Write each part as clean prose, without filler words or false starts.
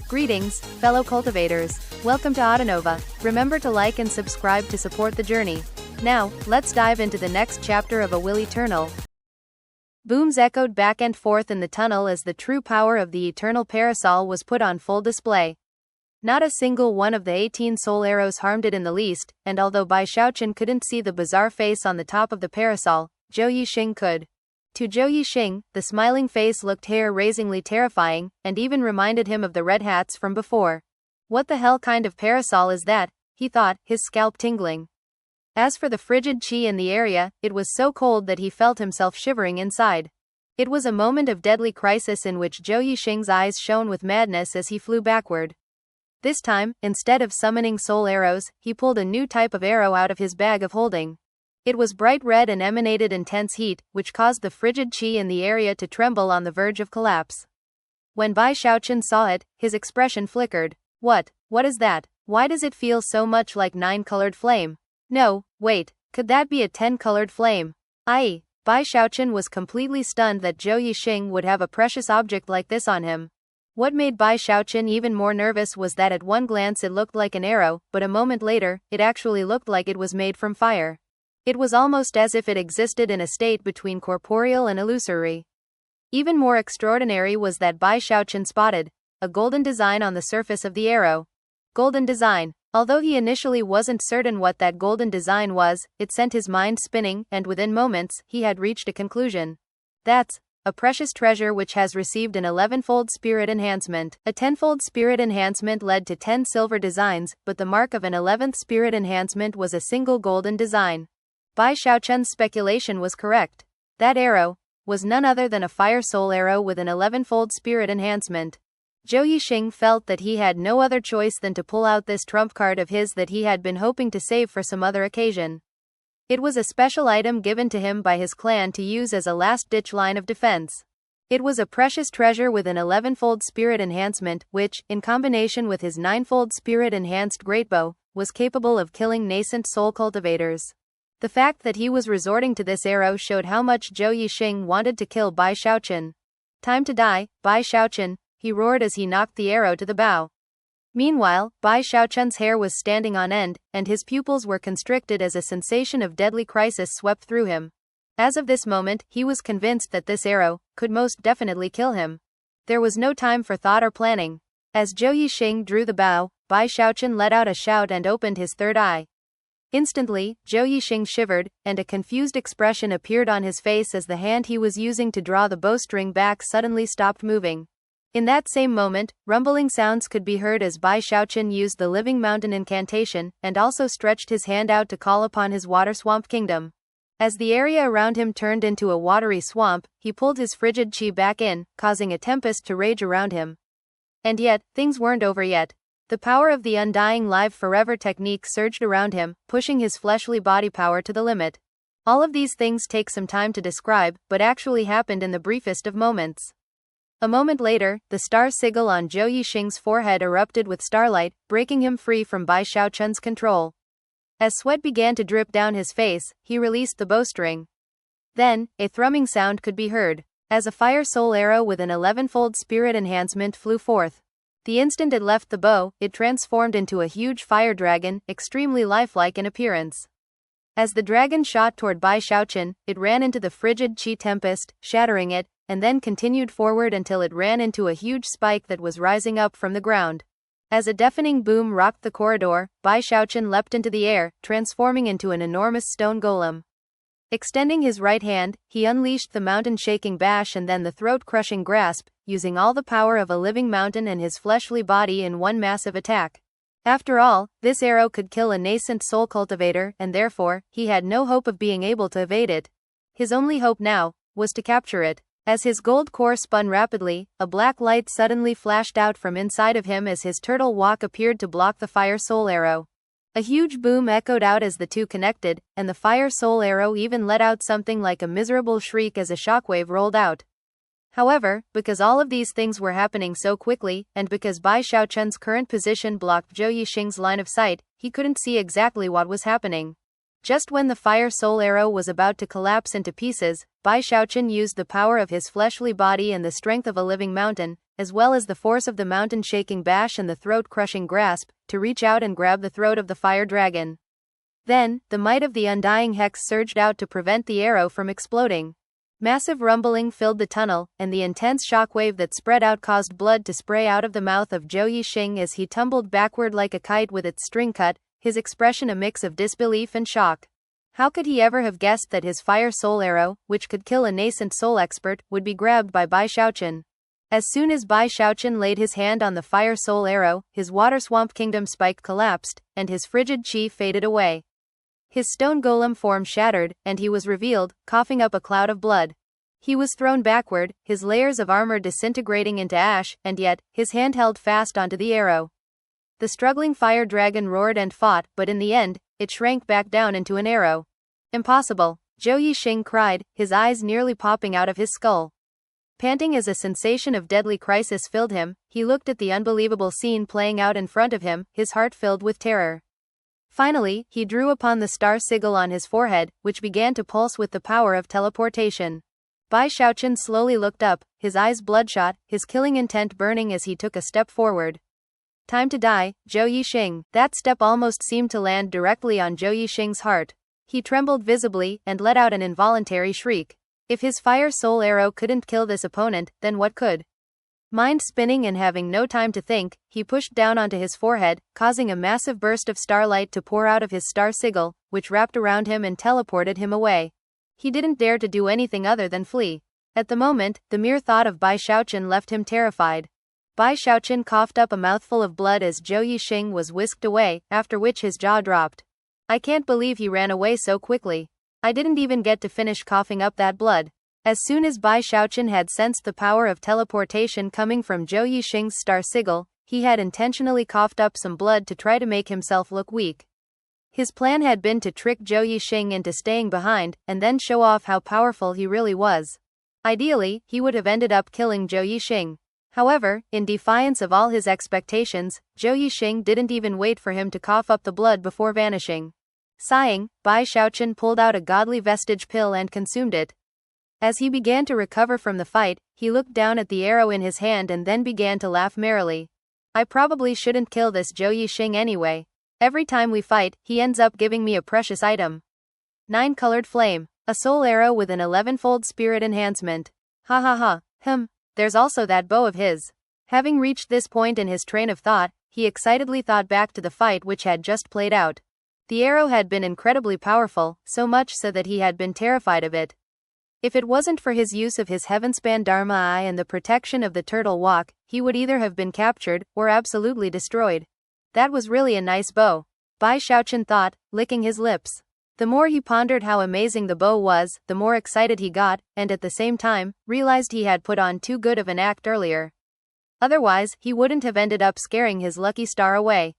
Greetings, fellow cultivators. Welcome to Autonova. Remember to like and subscribe to support the journey. Now, let's dive into the next chapter of A Will Eternal. Booms echoed back and forth in the tunnel as the true power of the eternal parasol was put on full display. Not a single one of the 18 soul arrows harmed it in the least, and although Bai Xiaochun couldn't see the bizarre face on the top of the parasol, Zhou Yixing could. To Zhou Yixing, the smiling face looked hair-raisingly terrifying, and even reminded him of the red hats from before. What the hell kind of parasol is that? He thought, his scalp tingling. As for the frigid qi in the area, it was so cold that he felt himself shivering inside. It was a moment of deadly crisis in which Zhou Yixing's eyes shone with madness as he flew backward. This time, instead of summoning soul arrows, he pulled a new type of arrow out of his bag of holding. It was bright red and emanated intense heat, which caused the frigid qi in the area to tremble on the verge of collapse. When Bai Xiaochun saw it, his expression flickered. What is that? Why does it feel so much like 9-colored flame? No, wait, could that be a 10-colored flame? Bai Xiaochun was completely stunned that Zhou Yixing would have a precious object like this on him. What made Bai Xiaochun even more nervous was that at one glance it looked like an arrow, but a moment later, it actually looked like it was made from fire. It was almost as if it existed in a state between corporeal and illusory. Even more extraordinary was that Bai Xiaochun spotted a golden design on the surface of the arrow. Golden design. Although he initially wasn't certain what that golden design was, it sent his mind spinning, and within moments, he had reached a conclusion. That's a precious treasure which has received an 11-fold spirit enhancement. A 10-fold spirit enhancement led to 10 silver designs, but the mark of an 11th spirit enhancement was a single golden design. Bai Xiaochun's speculation was correct. That arrow was none other than a fire soul arrow with an 11-fold spirit enhancement. Zhou Yixing felt that he had no other choice than to pull out this trump card of his that he had been hoping to save for some other occasion. It was a special item given to him by his clan to use as a last-ditch line of defense. It was a precious treasure with an 11-fold spirit enhancement, which, in combination with his 9-fold spirit-enhanced greatbow, was capable of killing nascent soul cultivators. The fact that he was resorting to this arrow showed how much Zhou Yixing wanted to kill Bai Xiaochun. Time to die, Bai Xiaochun, he roared as he knocked the arrow to the bow. Meanwhile, Bai Xiaochun's hair was standing on end, and his pupils were constricted as a sensation of deadly crisis swept through him. As of this moment, he was convinced that this arrow could most definitely kill him. There was no time for thought or planning. As Zhou Yixing drew the bow, Bai Xiaochun let out a shout and opened his third eye. Instantly, Zhou Yixing shivered, and a confused expression appeared on his face as the hand he was using to draw the bowstring back suddenly stopped moving. In that same moment, rumbling sounds could be heard as Bai Xiaochun used the Living Mountain incantation, and also stretched his hand out to call upon his water swamp kingdom. As the area around him turned into a watery swamp, he pulled his frigid qi back in, causing a tempest to rage around him. And yet, things weren't over yet. The power of the undying live forever technique surged around him, pushing his fleshly body power to the limit. All of these things take some time to describe, but actually happened in the briefest of moments. A moment later, the star sigil on Zhou Yixing's forehead erupted with starlight, breaking him free from Bai Xiaochun's control. As sweat began to drip down his face, he released the bowstring. Then, a thrumming sound could be heard, as a fire soul arrow with an 11-fold spirit enhancement flew forth. The instant it left the bow, it transformed into a huge fire dragon, extremely lifelike in appearance. As the dragon shot toward Bai Xiaochun, it ran into the frigid qi tempest, shattering it, and then continued forward until it ran into a huge spike that was rising up from the ground. As a deafening boom rocked the corridor, Bai Xiaochun leapt into the air, transforming into an enormous stone golem. Extending his right hand, he unleashed the mountain-shaking bash and then the throat-crushing grasp, using all the power of a living mountain and his fleshly body in one massive attack. After all, this arrow could kill a nascent soul cultivator, and therefore, he had no hope of being able to evade it. His only hope now was to capture it. As his gold core spun rapidly, a black light suddenly flashed out from inside of him as his turtle walk appeared to block the fire soul arrow. A huge boom echoed out as the two connected, and the fire soul arrow even let out something like a miserable shriek as a shockwave rolled out. However, because all of these things were happening so quickly, and because Bai Xiaochun's current position blocked Zhou Yixing's line of sight, he couldn't see exactly what was happening. Just when the fire soul arrow was about to collapse into pieces, Bai Xiaochun used the power of his fleshly body and the strength of a living mountain, as well as the force of the mountain-shaking bash and the throat-crushing grasp, to reach out and grab the throat of the fire dragon. Then, the might of the undying hex surged out to prevent the arrow from exploding. Massive rumbling filled the tunnel, and the intense shockwave that spread out caused blood to spray out of the mouth of Zhou Yixing as he tumbled backward like a kite with its string cut, his expression a mix of disbelief and shock. How could he ever have guessed that his fire soul arrow, which could kill a nascent soul expert, would be grabbed by Bai Xiaochun? As soon as Bai Xiaochun laid his hand on the fire soul arrow, his water swamp kingdom spike collapsed, and his frigid chi faded away. His stone golem form shattered, and he was revealed, coughing up a cloud of blood. He was thrown backward, his layers of armor disintegrating into ash, and yet, his hand held fast onto the arrow. The struggling fire dragon roared and fought, but in the end, it shrank back down into an arrow. Impossible, Zhou Yixing cried, his eyes nearly popping out of his skull. Panting as a sensation of deadly crisis filled him, he looked at the unbelievable scene playing out in front of him, his heart filled with terror. Finally, he drew upon the star sigil on his forehead, which began to pulse with the power of teleportation. Bai Xiaochun slowly looked up, his eyes bloodshot, his killing intent burning as he took a step forward. Time to die, Zhou Yixing. That step almost seemed to land directly on Zhou Yixing's heart. He trembled visibly, and let out an involuntary shriek. If his fire soul arrow couldn't kill this opponent, then what could? Mind spinning and having no time to think, he pushed down onto his forehead, causing a massive burst of starlight to pour out of his star sigil, which wrapped around him and teleported him away. He didn't dare to do anything other than flee. At the moment, the mere thought of Bai Xiaochun left him terrified. Bai Xiaochun coughed up a mouthful of blood as Zhou Yixing was whisked away, after which his jaw dropped. I can't believe he ran away so quickly. I didn't even get to finish coughing up that blood. As soon as Bai Xiaochun had sensed the power of teleportation coming from Zhou Yixing's star sigil, he had intentionally coughed up some blood to try to make himself look weak. His plan had been to trick Zhou Yixing into staying behind, and then show off how powerful he really was. Ideally, he would have ended up killing Zhou Yixing. However, in defiance of all his expectations, Zhou Yixing didn't even wait for him to cough up the blood before vanishing. Sighing, Bai Xiaochun pulled out a godly vestige pill and consumed it. As he began to recover from the fight, he looked down at the arrow in his hand and then began to laugh merrily. I probably shouldn't kill this Zhou Yixing anyway. Every time we fight, he ends up giving me a precious item. 9-colored flame. A soul arrow with an 11-fold spirit enhancement. Ha ha ha. There's also that bow of his. Having reached this point in his train of thought, he excitedly thought back to the fight which had just played out. The arrow had been incredibly powerful, so much so that he had been terrified of it. If it wasn't for his use of his heavenspan Dharma Eye and the protection of the turtle walk, he would either have been captured, or absolutely destroyed. That was really a nice bow, Bai Xiaochun thought, licking his lips. The more he pondered how amazing the bow was, the more excited he got, and at the same time, realized he had put on too good of an act earlier. Otherwise, he wouldn't have ended up scaring his lucky star away.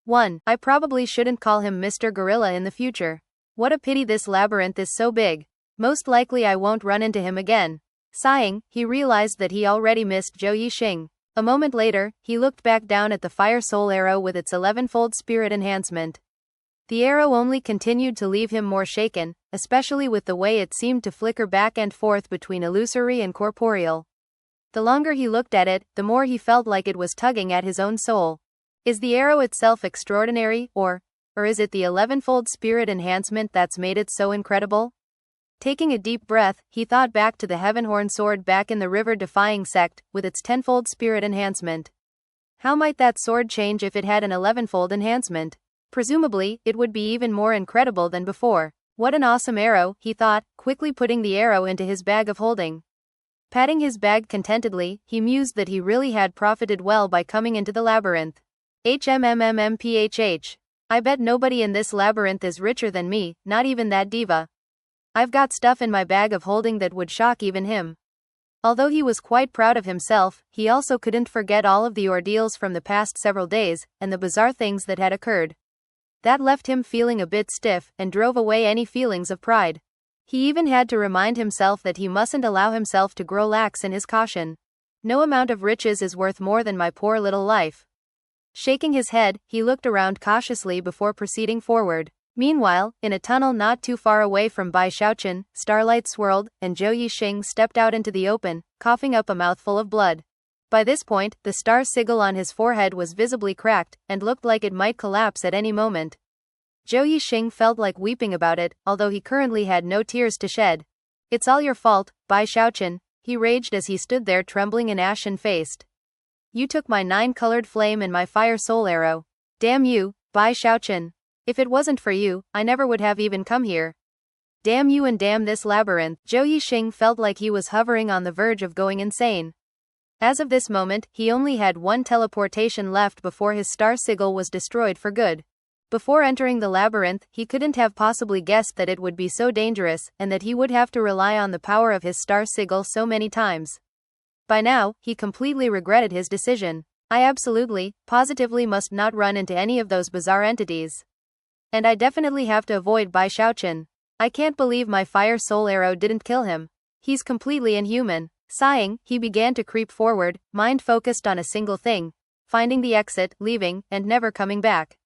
1. I probably shouldn't call him Mr. Gorilla in the future. What a pity this labyrinth is so big. Most likely I won't run into him again. Sighing, he realized that he already missed Zhou Yixing. A moment later, he looked back down at the fire soul arrow with its 11-fold spirit enhancement. The arrow only continued to leave him more shaken, especially with the way it seemed to flicker back and forth between illusory and corporeal. The longer he looked at it, the more he felt like it was tugging at his own soul. Is the arrow itself extraordinary, or is it the 11-fold spirit enhancement that's made it so incredible? Taking a deep breath, he thought back to the Heavenhorn sword back in the river-defying sect, with its 10-fold spirit enhancement. How might that sword change if it had an 11-fold enhancement? Presumably, it would be even more incredible than before. What an awesome arrow, he thought, quickly putting the arrow into his bag of holding. Patting his bag contentedly, he mused that he really had profited well by coming into the labyrinth. HMMMMPHH. I bet nobody in this labyrinth is richer than me, not even that diva. I've got stuff in my bag of holding that would shock even him. Although he was quite proud of himself, he also couldn't forget all of the ordeals from the past several days, and the bizarre things that had occurred. That left him feeling a bit stiff, and drove away any feelings of pride. He even had to remind himself that he mustn't allow himself to grow lax in his caution. No amount of riches is worth more than my poor little life. Shaking his head, he looked around cautiously before proceeding forward. Meanwhile, in a tunnel not too far away from Bai Xiaochun, starlight swirled, and Zhou Yixing stepped out into the open, coughing up a mouthful of blood. By this point, the star sigil on his forehead was visibly cracked, and looked like it might collapse at any moment. Zhou Yixing felt like weeping about it, although he currently had no tears to shed. "It's all your fault, Bai Xiaochun," he raged as he stood there trembling and ashen-faced. "You took my 9-colored flame and my fire soul arrow. Damn you, Bai Xiaochun. If it wasn't for you, I never would have even come here. Damn you and damn this labyrinth." Zhou Yixing felt like he was hovering on the verge of going insane. As of this moment, he only had one teleportation left before his star sigil was destroyed for good. Before entering the labyrinth, he couldn't have possibly guessed that it would be so dangerous, and that he would have to rely on the power of his star sigil so many times. By now, he completely regretted his decision. "I absolutely, positively must not run into any of those bizarre entities. And I definitely have to avoid Bai Xiaochun. I can't believe my fire soul arrow didn't kill him. He's completely inhuman." Sighing, he began to creep forward, mind focused on a single thing: finding the exit, leaving, and never coming back.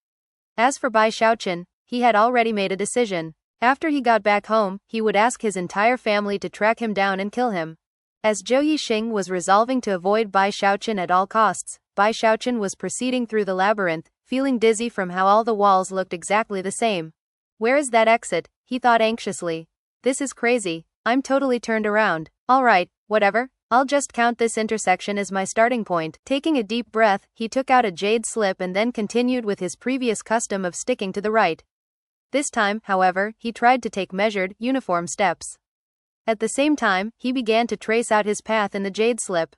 As for Bai Xiaochun, he had already made a decision. After he got back home, he would ask his entire family to track him down and kill him. As Zhou Yixing was resolving to avoid Bai Xiaochun at all costs, Bai Xiaochun was proceeding through the labyrinth, feeling dizzy from how all the walls looked exactly the same. "Where is that exit?" he thought anxiously. "This is crazy. I'm totally turned around. Alright, whatever, I'll just count this intersection as my starting point." Taking a deep breath, he took out a jade slip and then continued with his previous custom of sticking to the right. This time, however, he tried to take measured, uniform steps. At the same time, he began to trace out his path in the jade slip.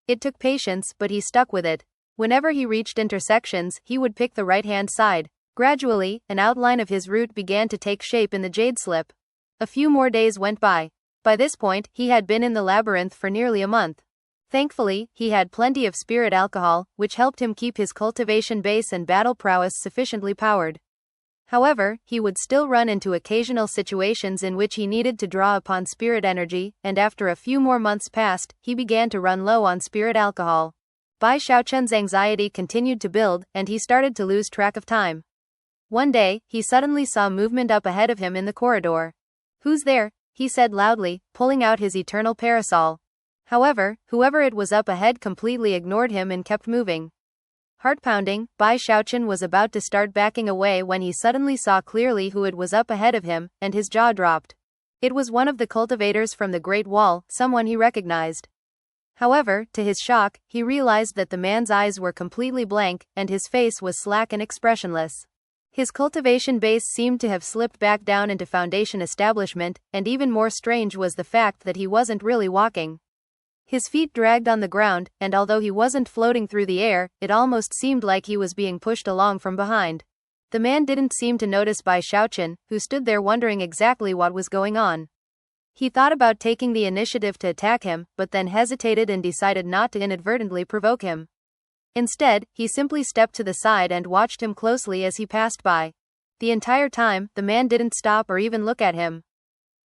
It took patience, but he stuck with it. Whenever he reached intersections, he would pick the right-hand side. Gradually, an outline of his route began to take shape in the jade slip. A few more days went by. By this point, he had been in the labyrinth for nearly a month. Thankfully, he had plenty of spirit alcohol, which helped him keep his cultivation base and battle prowess sufficiently powered. However, he would still run into occasional situations in which he needed to draw upon spirit energy, and after a few more months passed, he began to run low on spirit alcohol. Bai Xiaochun's anxiety continued to build, and he started to lose track of time. One day, he suddenly saw movement up ahead of him in the corridor. "Who's there?" he said loudly, pulling out his eternal parasol. However, whoever it was up ahead completely ignored him and kept moving. Heart-pounding, Bai Xiaochun was about to start backing away when he suddenly saw clearly who it was up ahead of him, and his jaw dropped. It was one of the cultivators from the Great Wall, someone he recognized. However, to his shock, he realized that the man's eyes were completely blank, and his face was slack and expressionless. His cultivation base seemed to have slipped back down into foundation establishment, and even more strange was the fact that he wasn't really walking. His feet dragged on the ground, and although he wasn't floating through the air, it almost seemed like he was being pushed along from behind. The man didn't seem to notice Bai Xiaochun, who stood there wondering exactly what was going on. He thought about taking the initiative to attack him, but then hesitated and decided not to inadvertently provoke him. Instead, he simply stepped to the side and watched him closely as he passed by. The entire time, the man didn't stop or even look at him.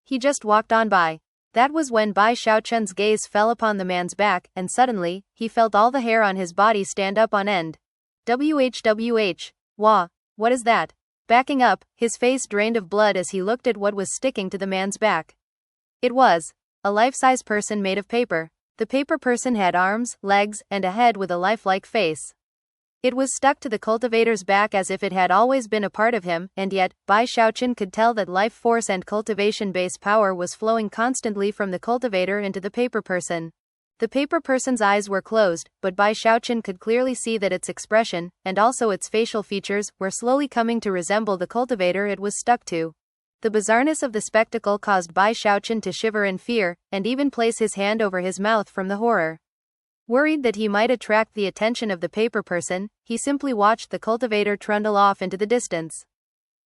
He just walked on by. That was when Bai Xiaochun's gaze fell upon the man's back, and suddenly, he felt all the hair on his body stand up on end. WHWH. Wah. What is that? Backing up, his face drained of blood as he looked at what was sticking to the man's back. It was a life-size person made of paper. The paper person had arms, legs, and a head with a lifelike face. It was stuck to the cultivator's back as if it had always been a part of him, and yet, Bai Xiaochun could tell that life force and cultivation base power was flowing constantly from the cultivator into the paper person. The paper person's eyes were closed, but Bai Xiaochun could clearly see that its expression, and also its facial features, were slowly coming to resemble the cultivator it was stuck to. The bizarreness of the spectacle caused Bai Xiaochun to shiver in fear, and even place his hand over his mouth from the horror. Worried that he might attract the attention of the paper person, he simply watched the cultivator trundle off into the distance.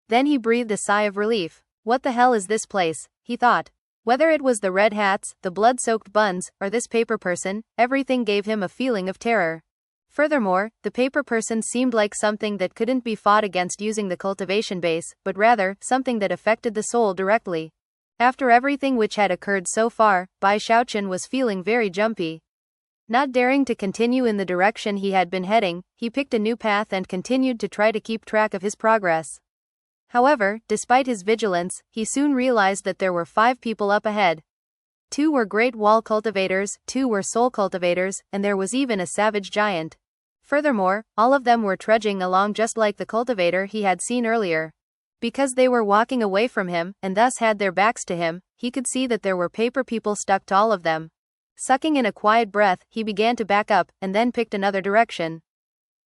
Then he breathed a sigh of relief. What the hell is this place? He thought. Whether it was the red hats, the blood-soaked buns, or this paper person, everything gave him a feeling of terror. Furthermore, the paper person seemed like something that couldn't be fought against using the cultivation base, but rather, something that affected the soul directly. After everything which had occurred so far, Bai Xiaochun was feeling very jumpy. Not daring to continue in the direction he had been heading, he picked a new path and continued to try to keep track of his progress. However, despite his vigilance, he soon realized that there were 5 people up ahead. 2 were great wall cultivators, 2 were soul cultivators, and there was even a savage giant. Furthermore, all of them were trudging along just like the cultivator he had seen earlier. Because they were walking away from him, and thus had their backs to him, he could see that there were paper people stuck to all of them. Sucking in a quiet breath, he began to back up, and then picked another direction.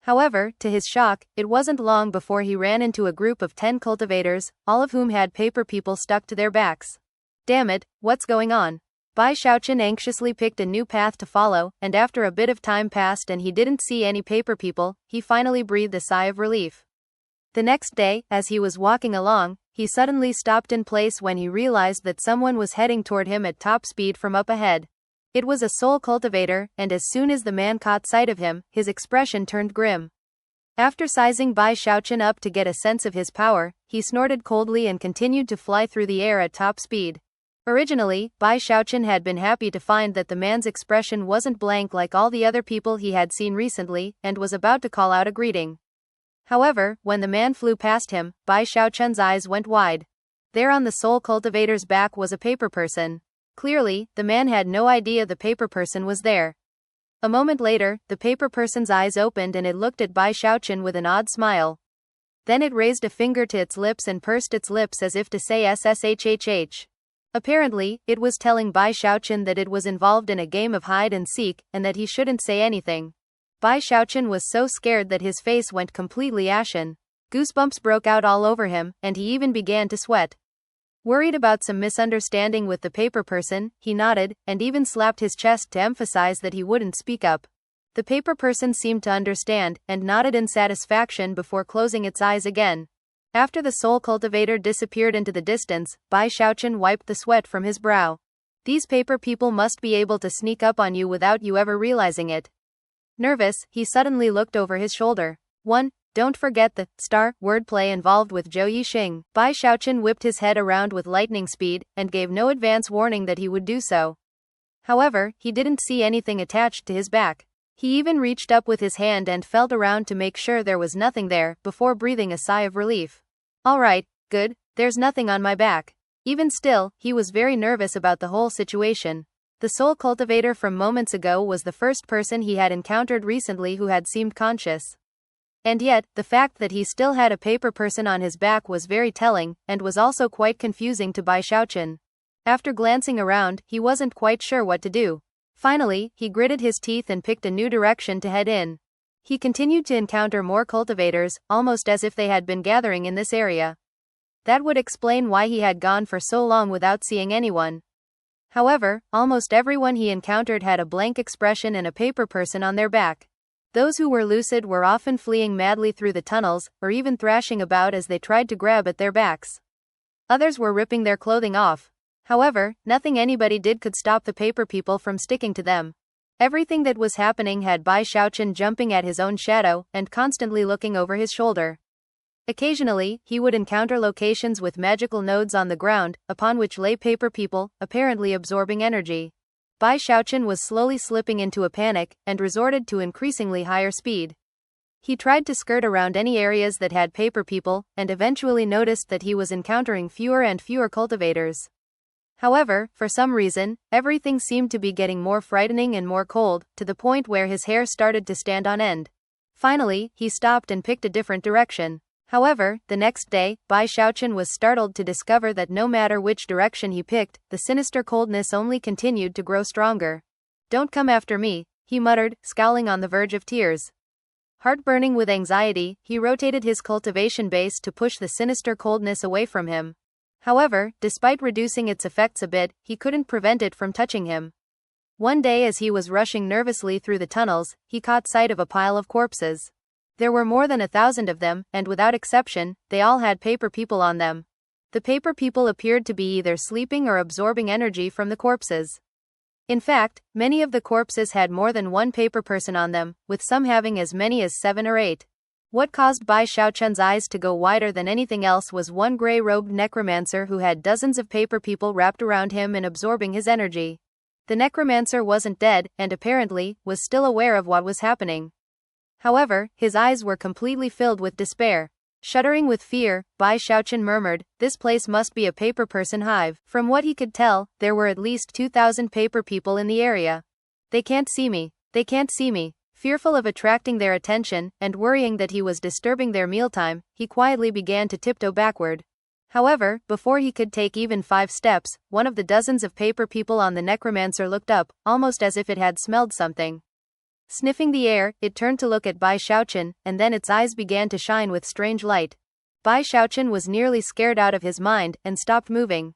However, to his shock, it wasn't long before he ran into a group of 10 cultivators, all of whom had paper people stuck to their backs. Damn it, what's going on? Bai Xiaochun anxiously picked a new path to follow, and after a bit of time passed and he didn't see any paper people, he finally breathed a sigh of relief. The next day, as he was walking along, he suddenly stopped in place when he realized that someone was heading toward him at top speed from up ahead. It was a soul cultivator, and as soon as the man caught sight of him, his expression turned grim. After sizing Bai Xiaochun up to get a sense of his power, he snorted coldly and continued to fly through the air at top speed. Originally, Bai Xiaochun had been happy to find that the man's expression wasn't blank like all the other people he had seen recently, and was about to call out a greeting. However, when the man flew past him, Bai Xiaochun's eyes went wide. There on the soul cultivator's back was a paper person. Clearly, the man had no idea the paper person was there. A moment later, the paper person's eyes opened and it looked at Bai Xiaochun with an odd smile. Then it raised a finger to its lips and pursed its lips as if to say SSHHH. Apparently, it was telling Bai Xiaochun that it was involved in a game of hide and seek, and that he shouldn't say anything. Bai Xiaochun was so scared that his face went completely ashen. Goosebumps broke out all over him, and he even began to sweat. Worried about some misunderstanding with the paper person, he nodded, and even slapped his chest to emphasize that he wouldn't speak up. The paper person seemed to understand, and nodded in satisfaction before closing its eyes again. After the soul cultivator disappeared into the distance, Bai Xiaochun wiped the sweat from his brow. These paper people must be able to sneak up on you without you ever realizing it. Nervous, he suddenly looked over his shoulder. 1. Don't forget the star wordplay involved with Zhou Yixing. Bai Xiaochun whipped his head around with lightning speed, and gave no advance warning that he would do so. However, he didn't see anything attached to his back. He even reached up with his hand and felt around to make sure there was nothing there, before breathing a sigh of relief. Alright, good, there's nothing on my back. Even still, he was very nervous about the whole situation. The soul cultivator from moments ago was the first person he had encountered recently who had seemed conscious. And yet, the fact that he still had a paper person on his back was very telling, and was also quite confusing to Bai Xiaochun. After glancing around, he wasn't quite sure what to do. Finally, he gritted his teeth and picked a new direction to head in. He continued to encounter more cultivators, almost as if they had been gathering in this area. That would explain why he had gone for so long without seeing anyone. However, almost everyone he encountered had a blank expression and a paper person on their back. Those who were lucid were often fleeing madly through the tunnels, or even thrashing about as they tried to grab at their backs. Others were ripping their clothing off. However, nothing anybody did could stop the paper people from sticking to them. Everything that was happening had Bai Xiaochun jumping at his own shadow, and constantly looking over his shoulder. Occasionally, he would encounter locations with magical nodes on the ground, upon which lay paper people, apparently absorbing energy. Bai Xiaochun was slowly slipping into a panic, and resorted to increasingly higher speed. He tried to skirt around any areas that had paper people, and eventually noticed that he was encountering fewer and fewer cultivators. However, for some reason, everything seemed to be getting more frightening and more cold, to the point where his hair started to stand on end. Finally, he stopped and picked a different direction. However, the next day, Bai Xiaochun was startled to discover that no matter which direction he picked, the sinister coldness only continued to grow stronger. "Don't come after me," he muttered, scowling on the verge of tears. Heart-burning with anxiety, he rotated his cultivation base to push the sinister coldness away from him. However, despite reducing its effects a bit, he couldn't prevent it from touching him. One day as he was rushing nervously through the tunnels, he caught sight of a pile of corpses. There were more than 1,000 of them, and without exception, they all had paper people on them. The paper people appeared to be either sleeping or absorbing energy from the corpses. In fact, many of the corpses had more than one paper person on them, with some having as many as 7 or 8. What caused Bai Xiaochun's eyes to go wider than anything else was one grey-robed necromancer who had dozens of paper people wrapped around him and absorbing his energy. The necromancer wasn't dead, and apparently, was still aware of what was happening. However, his eyes were completely filled with despair. Shuddering with fear, Bai Xiaochun murmured, "This place must be a paper person hive." From what he could tell, there were at least 2,000 paper people in the area. They can't see me. They can't see me. Fearful of attracting their attention, and worrying that he was disturbing their mealtime, he quietly began to tiptoe backward. However, before he could take even 5 steps, one of the dozens of paper people on the necromancer looked up, almost as if it had smelled something. Sniffing the air, it turned to look at Bai Xiaochun, and then its eyes began to shine with strange light. Bai Xiaochun was nearly scared out of his mind, and stopped moving.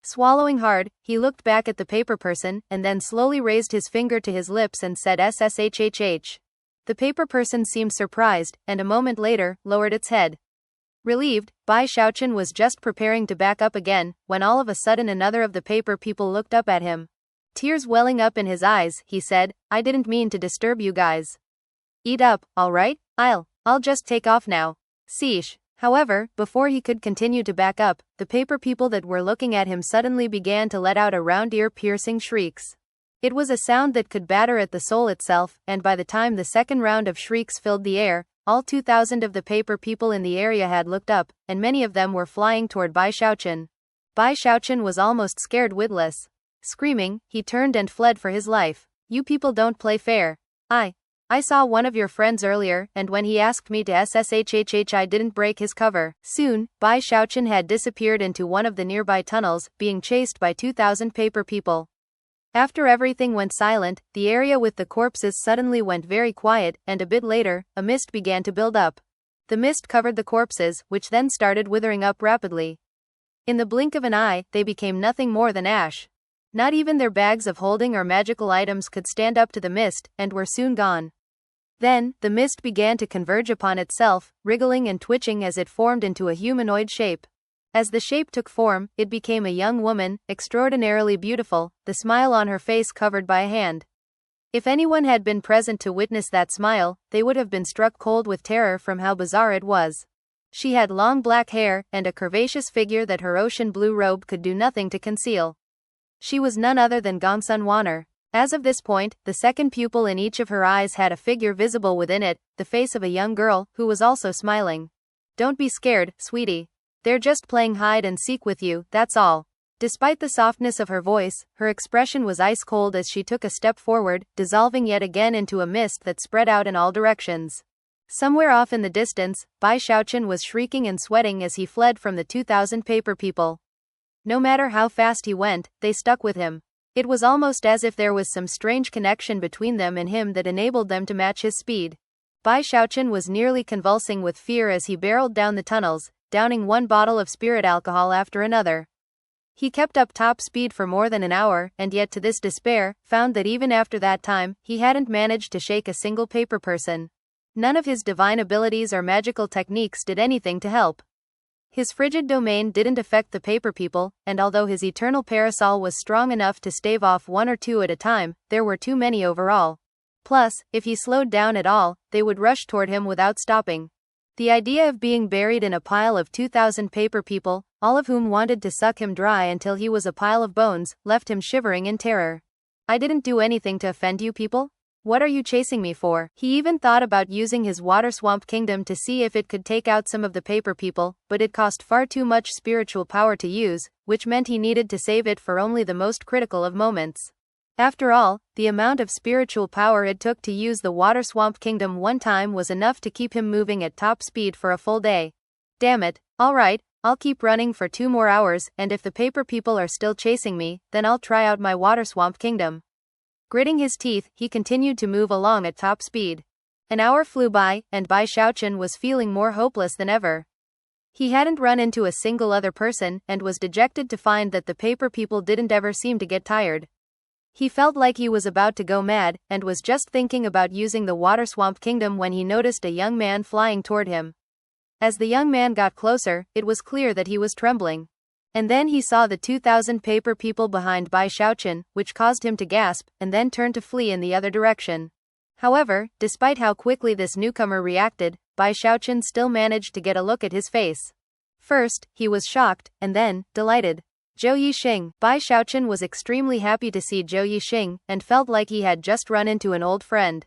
Swallowing hard, he looked back at the paper person, and then slowly raised his finger to his lips and said SSHHH. The paper person seemed surprised, and a moment later, lowered its head. Relieved, Bai Xiaochun was just preparing to back up again, when all of a sudden another of the paper people looked up at him. Tears welling up in his eyes, he said, "I didn't mean to disturb you guys. Eat up, alright? I'll just take off now. Sheesh." However, before he could continue to back up, the paper people that were looking at him suddenly began to let out a round ear-piercing shrieks. It was a sound that could batter at the soul itself, and by the time the second round of shrieks filled the air, all 2,000 of the paper people in the area had looked up, and many of them were flying toward Bai Xiaochun. Bai Xiaochun was almost scared witless. Screaming, he turned and fled for his life. "You people don't play fair. I saw one of your friends earlier, and when he asked me to SSHHH I didn't break his cover." Soon, Bai Xiaochun had disappeared into one of the nearby tunnels, being chased by 2,000 paper people. After everything went silent, the area with the corpses suddenly went very quiet, and a bit later, a mist began to build up. The mist covered the corpses, which then started withering up rapidly. In the blink of an eye, they became nothing more than ash. Not even their bags of holding or magical items could stand up to the mist, and were soon gone. Then, the mist began to converge upon itself, wriggling and twitching as it formed into a humanoid shape. As the shape took form, it became a young woman, extraordinarily beautiful, the smile on her face covered by a hand. If anyone had been present to witness that smile, they would have been struck cold with terror from how bizarre it was. She had long black hair, and a curvaceous figure that her ocean blue robe could do nothing to conceal. She was none other than Gongsun Wanner. As of this point, the second pupil in each of her eyes had a figure visible within it, the face of a young girl, who was also smiling. "Don't be scared, sweetie. They're just playing hide and seek with you, that's all." Despite the softness of her voice, her expression was ice cold as she took a step forward, dissolving yet again into a mist that spread out in all directions. Somewhere off in the distance, Bai Xiaochun was shrieking and sweating as he fled from the 2,000 paper people. No matter how fast he went, they stuck with him. It was almost as if there was some strange connection between them and him that enabled them to match his speed. Bai Xiaochun was nearly convulsing with fear as he barreled down the tunnels, downing one bottle of spirit alcohol after another. He kept up top speed for more than an hour, and yet to this despair, found that even after that time, he hadn't managed to shake a single paper person. None of his divine abilities or magical techniques did anything to help. His frigid domain didn't affect the paper people, and although his eternal parasol was strong enough to stave off one or two at a time, there were too many overall. Plus, if he slowed down at all, they would rush toward him without stopping. The idea of being buried in a pile of 2,000 paper people, all of whom wanted to suck him dry until he was a pile of bones, left him shivering in terror. "I didn't do anything to offend you people? What are you chasing me for?" He even thought about using his water swamp kingdom to see if it could take out some of the paper people, but it cost far too much spiritual power to use, which meant he needed to save it for only the most critical of moments. After all, the amount of spiritual power it took to use the water swamp kingdom one time was enough to keep him moving at top speed for a full day. Damn it, alright, I'll keep running for 2 more hours, and if the paper people are still chasing me, then I'll try out my water swamp kingdom. Gritting his teeth, he continued to move along at top speed. An hour flew by, and Bai Xiaochun was feeling more hopeless than ever. He hadn't run into a single other person, and was dejected to find that the paper people didn't ever seem to get tired. He felt like he was about to go mad, and was just thinking about using the water swamp kingdom when he noticed a young man flying toward him. As the young man got closer, it was clear that he was trembling. And then he saw the 2,000 paper people behind Bai Xiaochun, which caused him to gasp, and then turn to flee in the other direction. However, despite how quickly this newcomer reacted, Bai Xiaochun still managed to get a look at his face. First, he was shocked, and then, delighted. Zhou Yixing. Bai Xiaochun was extremely happy to see Zhou Yixing, and felt like he had just run into an old friend.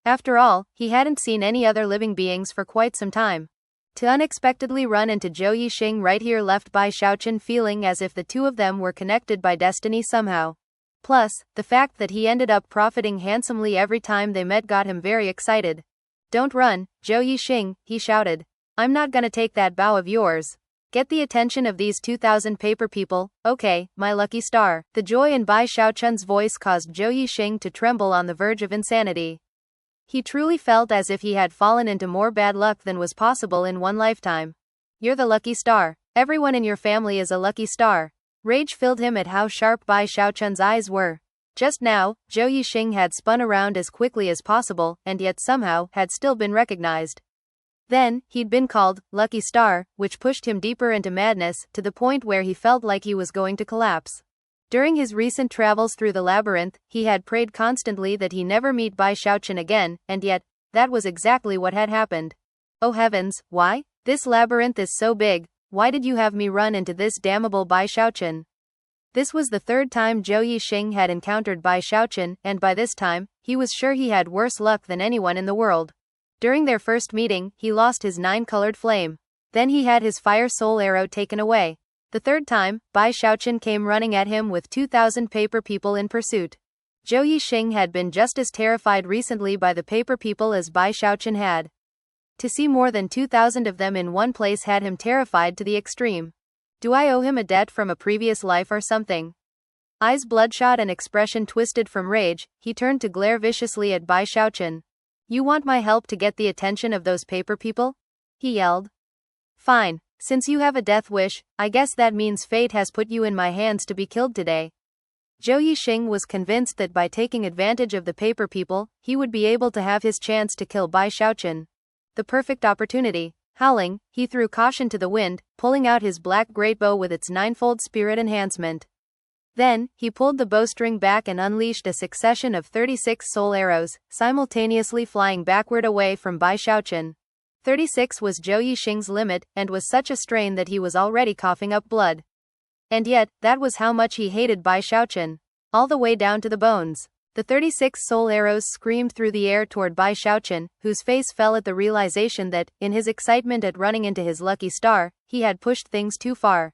After all, he hadn't seen any other living beings for quite some time. To unexpectedly run into Zhou Yixing right here left Bai Xiaochun feeling as if the two of them were connected by destiny somehow. Plus, the fact that he ended up profiting handsomely every time they met got him very excited. Don't run, Zhou Yixing, he shouted. I'm not gonna take that bow of yours. Get the attention of these 2,000 paper people, okay, my lucky star. The joy in Bai Xiaochun's voice caused Zhou Yixing to tremble on the verge of insanity. He truly felt as if he had fallen into more bad luck than was possible in one lifetime. You're the lucky star. Everyone in your family is a lucky star. Rage filled him at how sharp Bai Xiaochun's eyes were. Just now, Zhou Yixing had spun around as quickly as possible and yet somehow had still been recognized. Then, he'd been called lucky star, which pushed him deeper into madness to the point where he felt like he was going to collapse. During his recent travels through the labyrinth, he had prayed constantly that he never meet Bai Xiaochun again, and yet, that was exactly what had happened. Oh heavens, why? This labyrinth is so big, why did you have me run into this damnable Bai Xiaochun? This was the third time Zhou Yixing had encountered Bai Xiaochun, and by this time, he was sure he had worse luck than anyone in the world. During their first meeting, he lost his 9-colored flame. Then he had his fire soul arrow taken away. The third time, Bai Xiaochun came running at him with 2,000 paper people in pursuit. Zhou Yixing had been just as terrified recently by the paper people as Bai Xiaochun had. To see more than 2,000 of them in one place had him terrified to the extreme. Do I owe him a debt from a previous life or something? Eyes bloodshot and expression twisted from rage, he turned to glare viciously at Bai Xiaochun. You want my help to get the attention of those paper people? He yelled. Fine. Since you have a death wish, I guess that means fate has put you in my hands to be killed today. Zhou Yixing was convinced that by taking advantage of the paper people, he would be able to have his chance to kill Bai Xiaochun. The perfect opportunity. Howling, he threw caution to the wind, pulling out his black great bow with its 9-fold spirit enhancement. Then, he pulled the bowstring back and unleashed a succession of 36 soul arrows, simultaneously flying backward away from Bai Xiaochun. 36 was Zhou Yixing's limit, and was such a strain that he was already coughing up blood. And yet, that was how much he hated Bai Xiaochun. All the way down to the bones. The 36 soul arrows screamed through the air toward Bai Xiaochun, whose face fell at the realization that, in his excitement at running into his lucky star, he had pushed things too far.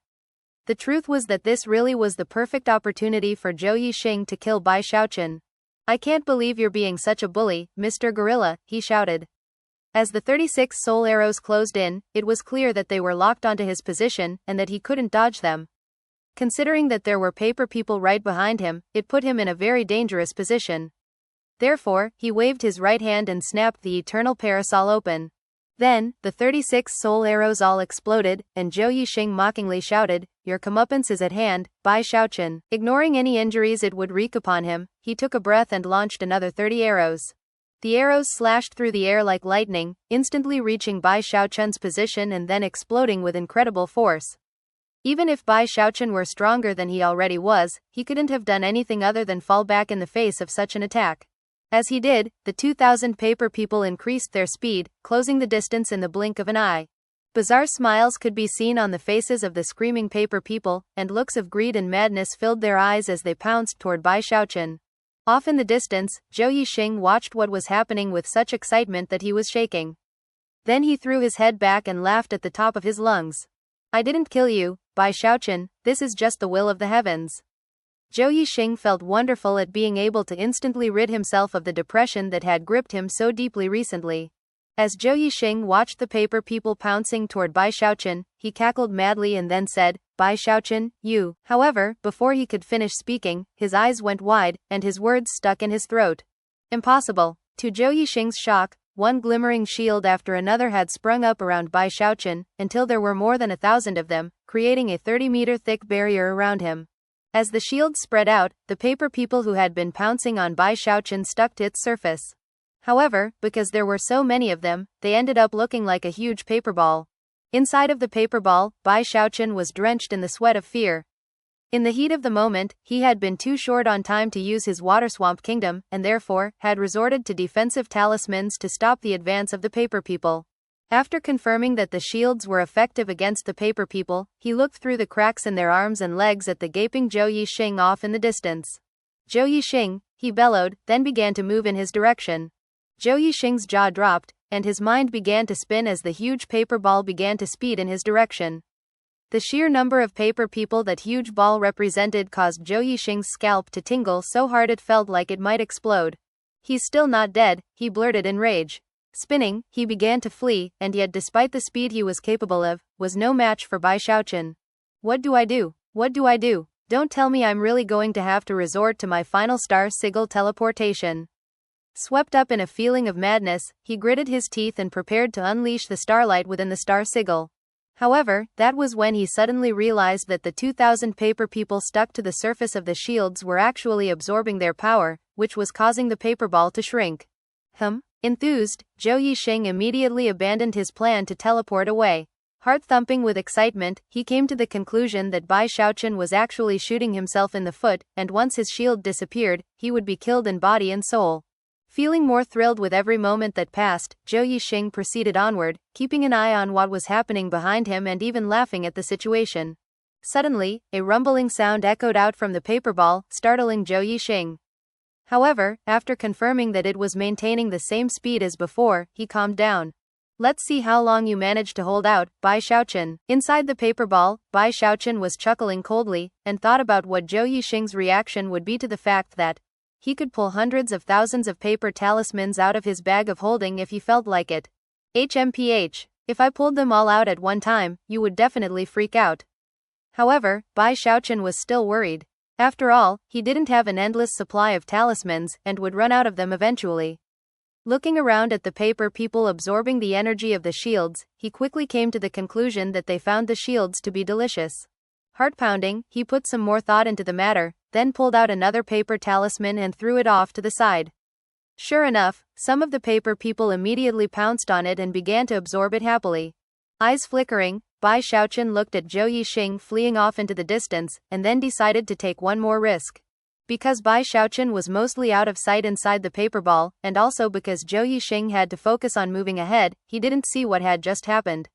The truth was that this really was the perfect opportunity for Zhou Yixing to kill Bai Xiaochun. I can't believe you're being such a bully, Mr. Gorilla, he shouted. As the 36 soul arrows closed in, it was clear that they were locked onto his position, and that he couldn't dodge them. Considering that there were paper people right behind him, it put him in a very dangerous position. Therefore, he waved his right hand and snapped the eternal parasol open. Then, the 36 soul arrows all exploded, and Zhou Yixing mockingly shouted, Your comeuppance is at hand, Bai Xiaochun. Ignoring any injuries it would wreak upon him, he took a breath and launched another 30 arrows. The arrows slashed through the air like lightning, instantly reaching Bai Xiaochun's position and then exploding with incredible force. Even if Bai Xiaochun were stronger than he already was, he couldn't have done anything other than fall back in the face of such an attack. As he did, the 2,000 paper people increased their speed, closing the distance in the blink of an eye. Bizarre smiles could be seen on the faces of the screaming paper people, and looks of greed and madness filled their eyes as they pounced toward Bai Xiaochun. Off in the distance, Zhou Yixing watched what was happening with such excitement that he was shaking. Then he threw his head back and laughed at the top of his lungs. I didn't kill you, Bai Xiaochun, this is just the will of the heavens. Zhou Yixing felt wonderful at being able to instantly rid himself of the depression that had gripped him so deeply recently. As Zhou Yixing watched the paper people pouncing toward Bai Xiaochun, he cackled madly and then said, Bai Xiaochun, you. However, before he could finish speaking, his eyes went wide, and his words stuck in his throat. Impossible. To Zhou Yixing's shock, one glimmering shield after another had sprung up around Bai Xiaochun, until there were more than 1,000 of them, creating a 30-meter thick barrier around him. As the shields spread out, the paper people who had been pouncing on Bai Xiaochun stuck to its surface. However, because there were so many of them, they ended up looking like a huge paper ball. Inside of the paper ball, Bai Xiaochun was drenched in the sweat of fear. In the heat of the moment, he had been too short on time to use his water swamp kingdom, and therefore, had resorted to defensive talismans to stop the advance of the paper people. After confirming that the shields were effective against the paper people, he looked through the cracks in their arms and legs at the gaping Zhou Yixing off in the distance. Zhou Yixing, he bellowed, then began to move in his direction. Zhou Yixing's jaw dropped, and his mind began to spin as the huge paper ball began to speed in his direction. The sheer number of paper people that huge ball represented caused Zhou Yixing's scalp to tingle so hard it felt like it might explode. "He's still not dead," he blurted in rage. Spinning, he began to flee, and yet despite the speed he was capable of, was no match for Bai Xiaochun. "What do I do? What do I do? Don't tell me I'm really going to have to resort to my final star sigil teleportation." Swept up in a feeling of madness, he gritted his teeth and prepared to unleash the starlight within the star sigil. However, that was when he suddenly realized that the 2,000 paper people stuck to the surface of the shields were actually absorbing their power, which was causing the paper ball to shrink. Enthused, Zhou Yixing immediately abandoned his plan to teleport away. Heart-thumping with excitement, he came to the conclusion that Bai Xiaochun was actually shooting himself in the foot, and once his shield disappeared, he would be killed in body and soul. Feeling more thrilled with every moment that passed, Zhou Yixing proceeded onward, keeping an eye on what was happening behind him and even laughing at the situation. Suddenly, a rumbling sound echoed out from the paper ball, startling Zhou Yixing. However, after confirming that it was maintaining the same speed as before, he calmed down. "Let's see how long you manage to hold out, Bai Xiaochun." Inside the paper ball, Bai Xiaochun was chuckling coldly, and thought about what Zhou Yixing's reaction would be to the fact that he could pull hundreds of thousands of paper talismans out of his bag of holding if he felt like it. HMPH. If I pulled them all out at one time, you would definitely freak out. However, Bai Xiaochun was still worried. After all, he didn't have an endless supply of talismans, and would run out of them eventually. Looking around at the paper people absorbing the energy of the shields, he quickly came to the conclusion that they found the shields to be delicious. Heart-pounding, he put some more thought into the matter, then pulled out another paper talisman and threw it off to the side. Sure enough, some of the paper people immediately pounced on it and began to absorb it happily. Eyes flickering, Bai Xiaochun looked at Zhou Yixing fleeing off into the distance, and then decided to take one more risk. Because Bai Xiaochun was mostly out of sight inside the paper ball, and also because Zhou Yixing had to focus on moving ahead, he didn't see what had just happened.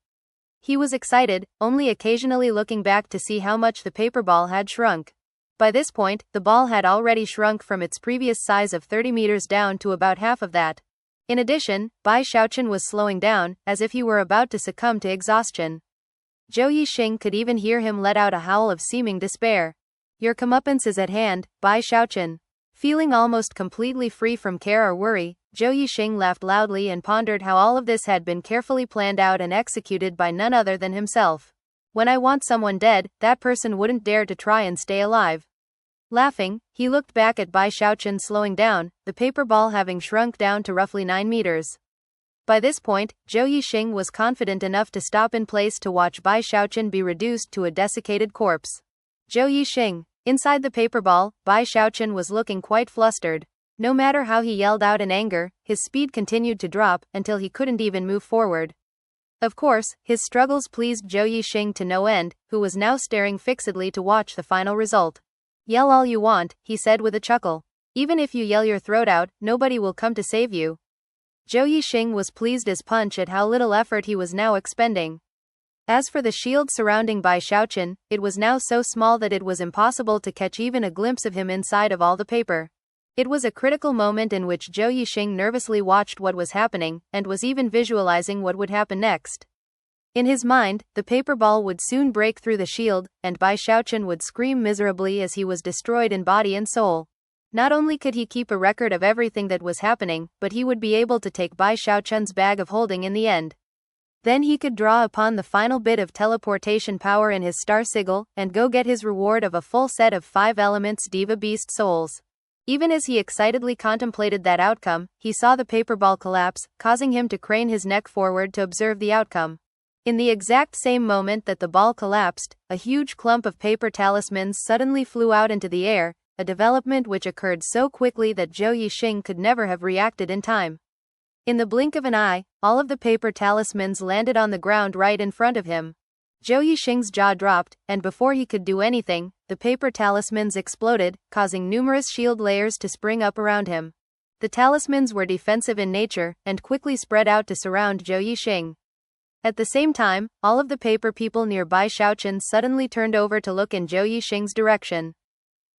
He was excited, only occasionally looking back to see how much the paper ball had shrunk. By this point, the ball had already shrunk from its previous size of 30 meters down to about half of that. In addition, Bai Xiaochun was slowing down, as if he were about to succumb to exhaustion. Zhou Yixing could even hear him let out a howl of seeming despair. "Your comeuppance is at hand, Bai Xiaochun." Feeling almost completely free from care or worry, Zhou Yixing laughed loudly and pondered how all of this had been carefully planned out and executed by none other than himself. "When I want someone dead, that person wouldn't dare to try and stay alive." Laughing, he looked back at Bai Xiaochun slowing down, the paper ball having shrunk down to roughly 9 meters. By this point, Zhou Yixing was confident enough to stop in place to watch Bai Xiaochun be reduced to a desiccated corpse. Zhou Yixing. Inside the paper ball, Bai Xiaochun was looking quite flustered. No matter how he yelled out in anger, his speed continued to drop, until he couldn't even move forward. Of course, his struggles pleased Zhou Yixing to no end, who was now staring fixedly to watch the final result. "Yell all you want," he said with a chuckle. "Even if you yell your throat out, nobody will come to save you." Zhou Yixing was pleased as punch at how little effort he was now expending. As for the shield surrounding Bai Xiaochun, it was now so small that it was impossible to catch even a glimpse of him inside of all the paper. It was a critical moment in which Zhou Yixing nervously watched what was happening, and was even visualizing what would happen next. In his mind, the paper ball would soon break through the shield, and Bai Xiaochun would scream miserably as he was destroyed in body and soul. Not only could he keep a record of everything that was happening, but he would be able to take Bai Xiaochun's bag of holding in the end. Then he could draw upon the final bit of teleportation power in his star sigil, and go get his reward of a full set of 5 elements Diva Beast souls. Even as he excitedly contemplated that outcome, he saw the paper ball collapse, causing him to crane his neck forward to observe the outcome. In the exact same moment that the ball collapsed, a huge clump of paper talismans suddenly flew out into the air, a development which occurred so quickly that Zhou Yixing could never have reacted in time. In the blink of an eye, all of the paper talismans landed on the ground right in front of him. Zhou Yixing's jaw dropped, and before he could do anything, the paper talismans exploded, causing numerous shield layers to spring up around him. The talismans were defensive in nature, and quickly spread out to surround Zhou Yixing. At the same time, all of the paper people near Bai Xiaochun suddenly turned over to look in Zhou Yixing's direction.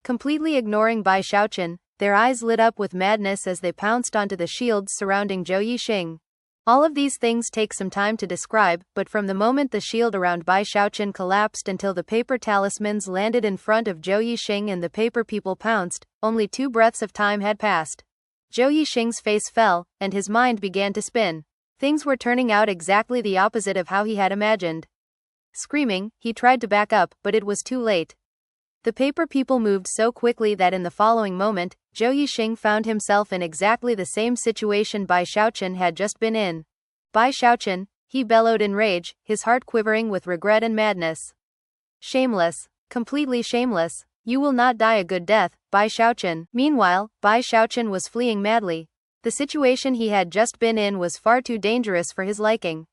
Completely ignoring Bai Xiaochun, their eyes lit up with madness as they pounced onto the shields surrounding Zhou Yixing. All of these things take some time to describe, but from the moment the shield around Bai Xiaochun collapsed until the paper talismans landed in front of Zhou Yixing and the paper people pounced, only 2 breaths of time had passed. Zhou Yixing's face fell, and his mind began to spin. Things were turning out exactly the opposite of how he had imagined. Screaming, he tried to back up, but it was too late. The paper people moved so quickly that in the following moment, Zhou Yixing found himself in exactly the same situation Bai Xiaochun had just been in. Bai Xiaochun, he bellowed in rage, his heart quivering with regret and madness. Shameless. Completely shameless. You will not die a good death, Bai Xiaochun. Meanwhile, Bai Xiaochun was fleeing madly. The situation he had just been in was far too dangerous for his liking.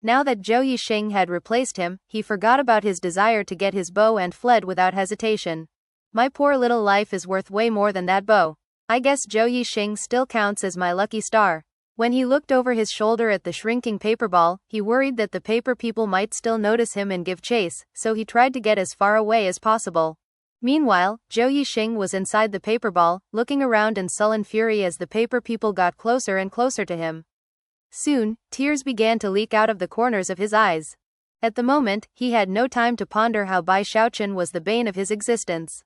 Now that Zhou Yixing had replaced him, he forgot about his desire to get his bow and fled without hesitation. My poor little life is worth way more than that bow. I guess Zhou Yixing still counts as my lucky star. When he looked over his shoulder at the shrinking paper ball, he worried that the paper people might still notice him and give chase, so he tried to get as far away as possible. Meanwhile, Zhou Yixing was inside the paper ball, looking around in sullen fury as the paper people got closer and closer to him. Soon, tears began to leak out of the corners of his eyes. At the moment, he had no time to ponder how Bai Xiaochun was the bane of his existence.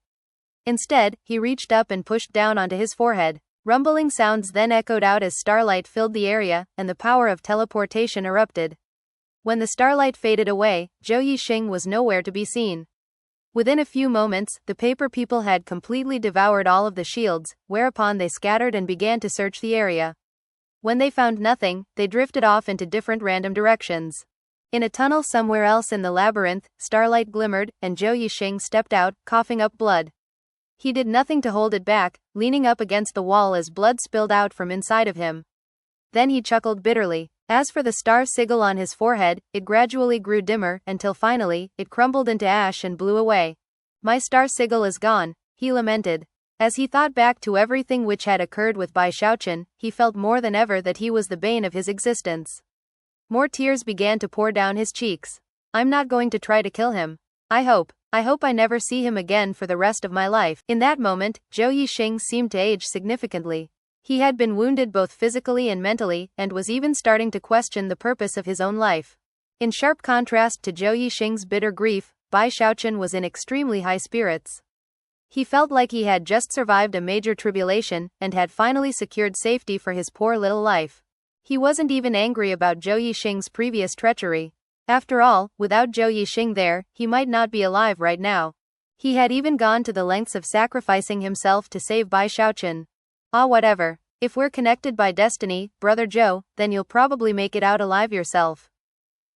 Instead, he reached up and pushed down onto his forehead. Rumbling sounds then echoed out as starlight filled the area, and the power of teleportation erupted. When the starlight faded away, Zhou Yixing was nowhere to be seen. Within a few moments, the paper people had completely devoured all of the shields, whereupon they scattered and began to search the area. When they found nothing, they drifted off into different random directions. In a tunnel somewhere else in the labyrinth, starlight glimmered, and Zhou Yixing stepped out, coughing up blood. He did nothing to hold it back, leaning up against the wall as blood spilled out from inside of him. Then he chuckled bitterly. As for the star sigil on his forehead, it gradually grew dimmer, until finally, it crumbled into ash and blew away. My star sigil is gone, he lamented. As he thought back to everything which had occurred with Bai Xiaochun, he felt more than ever that he was the bane of his existence. More tears began to pour down his cheeks. I'm not going to try to kill him. I hope I never see him again for the rest of my life. In that moment, Zhou Yixing seemed to age significantly. He had been wounded both physically and mentally, and was even starting to question the purpose of his own life. In sharp contrast to Zhou Yixing's bitter grief, Bai Xiaochun was in extremely high spirits. He felt like he had just survived a major tribulation, and had finally secured safety for his poor little life. He wasn't even angry about Zhou Yixing's previous treachery. After all, without Zhou Yixing there, he might not be alive right now. He had even gone to the lengths of sacrificing himself to save Bai Xiaochun. Ah, whatever. If we're connected by destiny, Brother Zhou, then you'll probably make it out alive yourself.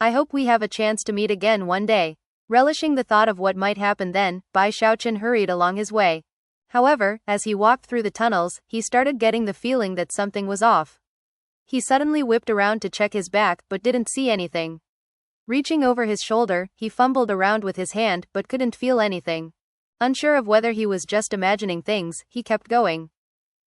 I hope we have a chance to meet again one day. Relishing the thought of what might happen then, Bai Xiaochun hurried along his way. However, as he walked through the tunnels, he started getting the feeling that something was off. He suddenly whipped around to check his back, but didn't see anything. Reaching over his shoulder, he fumbled around with his hand, but couldn't feel anything. Unsure of whether he was just imagining things, he kept going.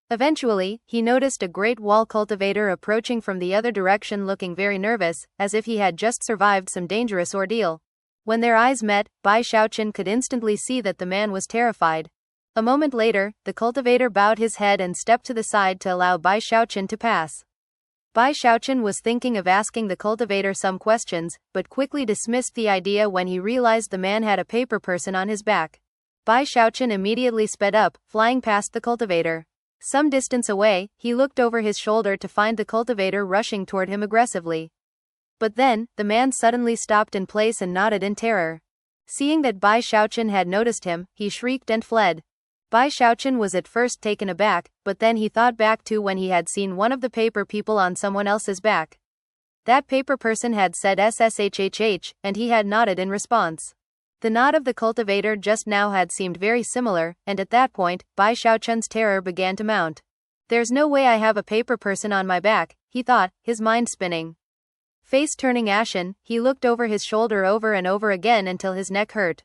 Eventually, he noticed a great wall cultivator approaching from the other direction, looking very nervous, as if he had just survived some dangerous ordeal. When their eyes met, Bai Xiaochun could instantly see that the man was terrified. A moment later, the cultivator bowed his head and stepped to the side to allow Bai Xiaochun to pass. Bai Xiaochun was thinking of asking the cultivator some questions, but quickly dismissed the idea when he realized the man had a paper person on his back. Bai Xiaochun immediately sped up, flying past the cultivator. Some distance away, he looked over his shoulder to find the cultivator rushing toward him aggressively. But then, the man suddenly stopped in place and nodded in terror. Seeing that Bai Xiaochun had noticed him, he shrieked and fled. Bai Xiaochun was at first taken aback, but then he thought back to when he had seen one of the paper people on someone else's back. That paper person had said SSHHH, and he had nodded in response. The nod of the cultivator just now had seemed very similar, and at that point, Bai Xiaochun's terror began to mount. There's no way I have a paper person on my back, he thought, his mind spinning. Face turning ashen, he looked over his shoulder over and over again until his neck hurt.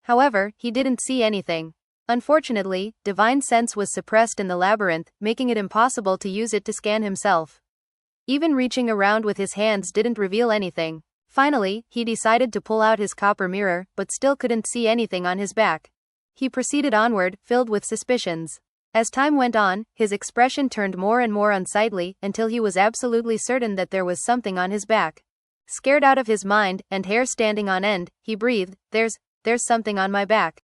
However, he didn't see anything. Unfortunately, divine sense was suppressed in the labyrinth, making it impossible to use it to scan himself. Even reaching around with his hands didn't reveal anything. Finally, he decided to pull out his copper mirror, but still couldn't see anything on his back. He proceeded onward, filled with suspicions. As time went on, his expression turned more and more unsightly until he was absolutely certain that there was something on his back. Scared out of his mind, and hair standing on end, he breathed, There's something on my back.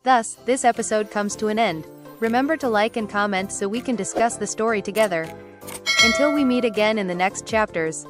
Thus, this episode comes to an end. Remember to like and comment so we can discuss the story together. Until we meet again in the next chapters.